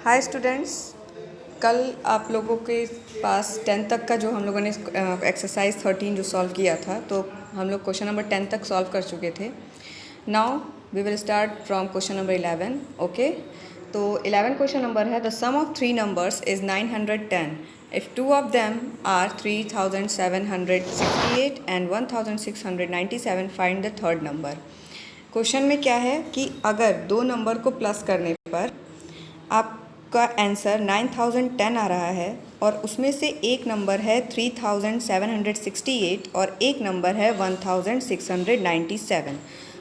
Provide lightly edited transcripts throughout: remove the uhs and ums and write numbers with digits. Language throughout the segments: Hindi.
Hi students. कल आप लोगों के पास 10 तक का जो हम लोगों ने एक्सरसाइज 13 जो सॉल्व किया था, तो हम लोग क्वेश्चन नंबर 10 तक सॉल्व कर चुके थे। Now we will start from question number 11। Okay, तो 11 क्वेश्चन नंबर है, the sum of three numbers is 910 if two of them are 3768 and 1697, find the third number. Question में क्या है कि अगर दो नंबर को प्लस करने पर आपका आंसर 9010 आ रहा है और उसमें से एक नंबर है 3768 और एक नंबर है 1697,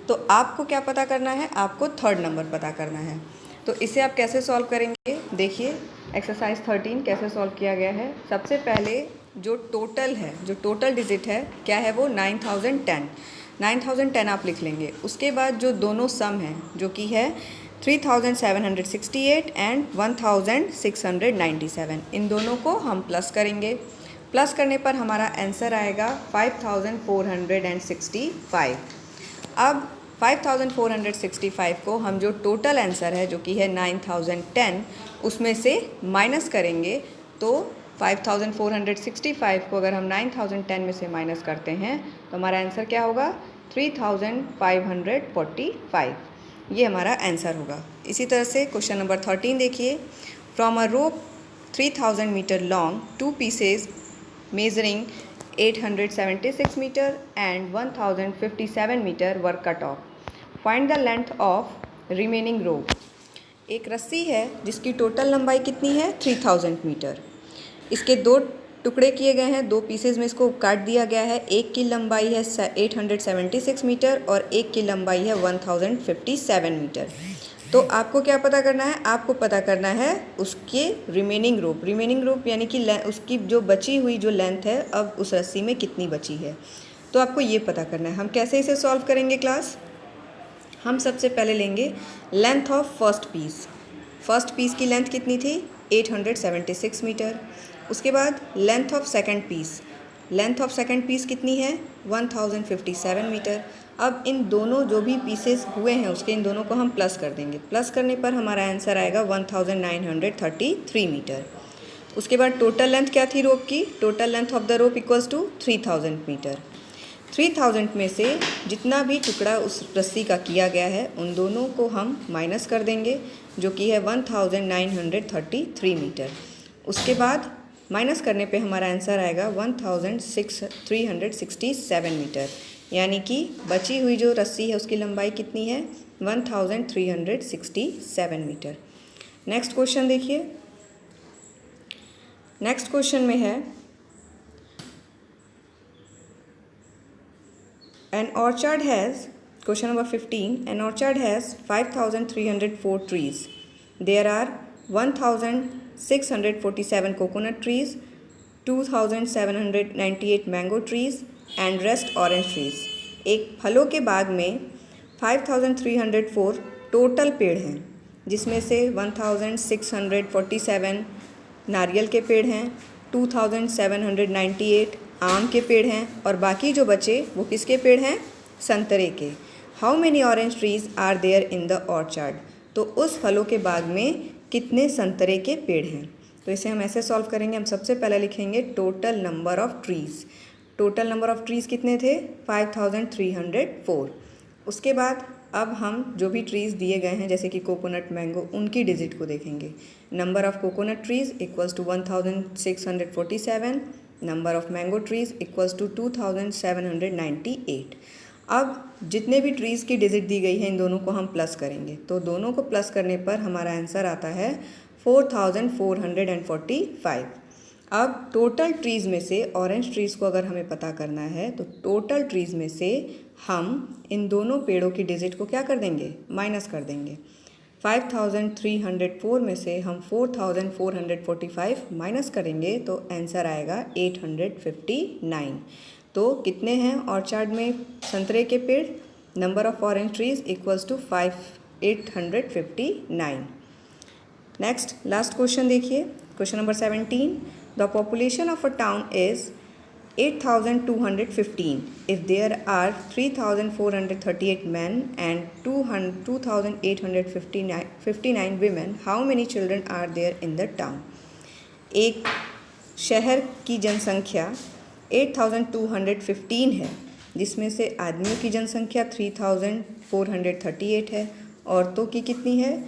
तो आपको क्या पता करना है? आपको थर्ड नंबर पता करना है। तो इसे आप कैसे सॉल्व करेंगे? देखिए एक्सरसाइज 13 कैसे सॉल्व किया गया है। सबसे पहले जो टोटल है, जो टोटल डिजिट है क्या है, वो 9010 आप लिख लेंगे। उसके बाद जो दोनों सम है जो कि है 3768 एंड 1697, इन दोनों को हम प्लस करेंगे। प्लस करने पर हमारा आंसर आएगा 5465। अब 5465 को हम जो टोटल आंसर है जो कि है 9010, उसमें से माइनस करेंगे। तो 5465 को अगर हम 9010 में से माइनस करते हैं तो हमारा आंसर क्या होगा? 3545। ये हमारा आंसर होगा। इसी तरह से क्वेश्चन नंबर 13 देखिए, from a rope 3000 metre long, two pieces measuring 876 metre and 1057 metre were cut off, find the length of remaining rope. एक रस्सी है जिसकी टोटल लंबाई कितनी है? 3000 मीटर। इसके दो टुकड़े किए गए हैं, दो पीसेज में इसको काट दिया गया है। एक की लंबाई है 876 मीटर और एक की लंबाई है 1057 मीटर। तो आपको क्या पता करना है? आपको पता करना है उसके रिमेनिंग रोप। रिमेनिंग रोप यानी कि उसकी जो बची हुई जो लेंथ है, अब उस रस्सी में कितनी बची है, तो आपको ये पता करना है। हम कैसे इसे सॉल्व करेंगे क्लास? हम सबसे पहले लेंगे length of first piece. First piece की लेंथ कितनी थी? 876 मीटर। उसके बाद length of second piece, length of second piece कितनी है? 1057 मीटर। अब इन दोनों जो भी पीसेस हुए हैं उसके, इन दोनों को हम प्लस कर देंगे। प्लस करने पर हमारा आंसर आएगा 1933 मीटर। उसके बाद टोटल लेंथ क्या थी रोप की? Total length of the rope equals to 3000 metre. 3000 में से जितना भी टुकड़ा उस रस्सी का किया गया है उन दोनों को हम माइनस कर देंगे, जो कि है 1933 मीटर। उसके बाद माइनस करने पे हमारा आंसर आएगा 1367 मीटर, यानी कि बची हुई जो रस्सी है उसकी लंबाई कितनी है? 1367 मीटर। नेक्स्ट क्वेश्चन देखिए। नेक्स्ट क्वेश्चन में है, an orchard has, question number 15, an orchard has 5304 trees. There are 1647 coconut trees, 2798 mango trees and rest orange trees. एक फलों के बाग में 5304 टोटल पेड़ हैं, जिसमें से 1647 नारियल के पेड़ हैं, 2798 आम के पेड़ हैं और बाकी जो बचे वो किसके पेड़ हैं? संतरे के। How many orange trees are there in the orchard? तो उस फलों के बाग में कितने संतरे के पेड़ हैं? तो इसे हम ऐसे सॉल्व करेंगे। हम सबसे पहले लिखेंगे total number of trees. Total number of trees कितने थे? 5304। उसके बाद अब हम जो भी ट्रीज़ दिए गए हैं जैसे कि कोकोनट, मैंगो, उनकी डिजिट को देखेंगे। Number of coconut trees equals to 1647, number of mango trees equals to 2798। अब जितने भी ट्रीज़ की डिजिट दी गई है इन दोनों को हम प्लस करेंगे, तो दोनों को प्लस करने पर हमारा आंसर आता है 4445। अब टोटल ट्रीज़ में से ऑरेंज ट्रीज़ को अगर हमें पता करना है तो टोटल ट्रीज़ में से हम इन दोनों पेड़ों की डिजिट को क्या कर देंगे? माइनस कर देंगे। 5304 में से हम 4445 माइनस करेंगे तो आंसर आएगा 859। तो कितने हैं ऑर्चार्ड में संतरे के पेड़? Number of orange trees equals to 859। Next last question देखिए, question number 17, the population of a town is 8,215. If there are 3,438 men and 2,859 women, how many children are there in the town? एक शहर की जनसंख्या 8,215 है, जिसमें से आदमियों की जनसंख्या 3,438 है, औरतों की कितनी है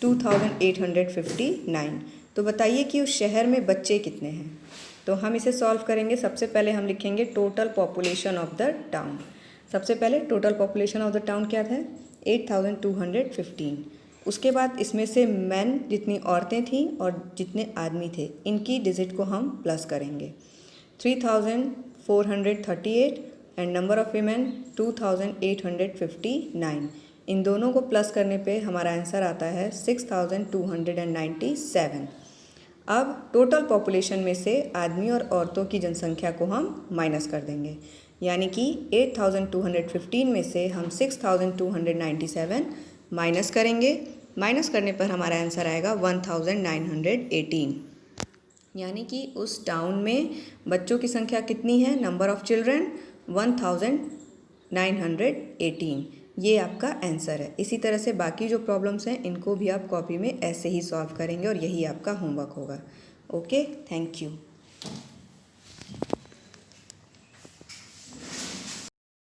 2,859। तो बताइए कि उस शहर में बच्चे कितने हैं। तो हम इसे सॉल्व करेंगे। सबसे पहले हम लिखेंगे total population of the town. सबसे पहले total population of the town क्या था 8,215। उसके बाद इसमें से मैन जितनी औरतें थीं और जितने आदमी थे इनकी डिजिट को हम प्लस करेंगे। 3,438 एंड नंबर ऑफ़ वीमेन 2,859। इन दोनों को प्लस करने पे हमारा आंसर आता है 6,297। अब टोटल पॉपुलेशन में से आदमी और औरतों की जनसंख्या को हम माइनस कर देंगे, यानी कि 8,215 में से हम 6,297 माइनस करेंगे। माइनस करने पर हमारा आंसर आएगा 1,918। यानी कि उस टाउन में बच्चों की संख्या कितनी है, नंबर ऑफ़ चिल्ड्रन 1,918। ये आपका आंसर है। इसी तरह से बाकी जो प्रॉब्लम्स हैं इनको भी आप कॉपी में ऐसे ही सॉल्व करेंगे और यही आपका होमवर्क होगा। Okay, thank you.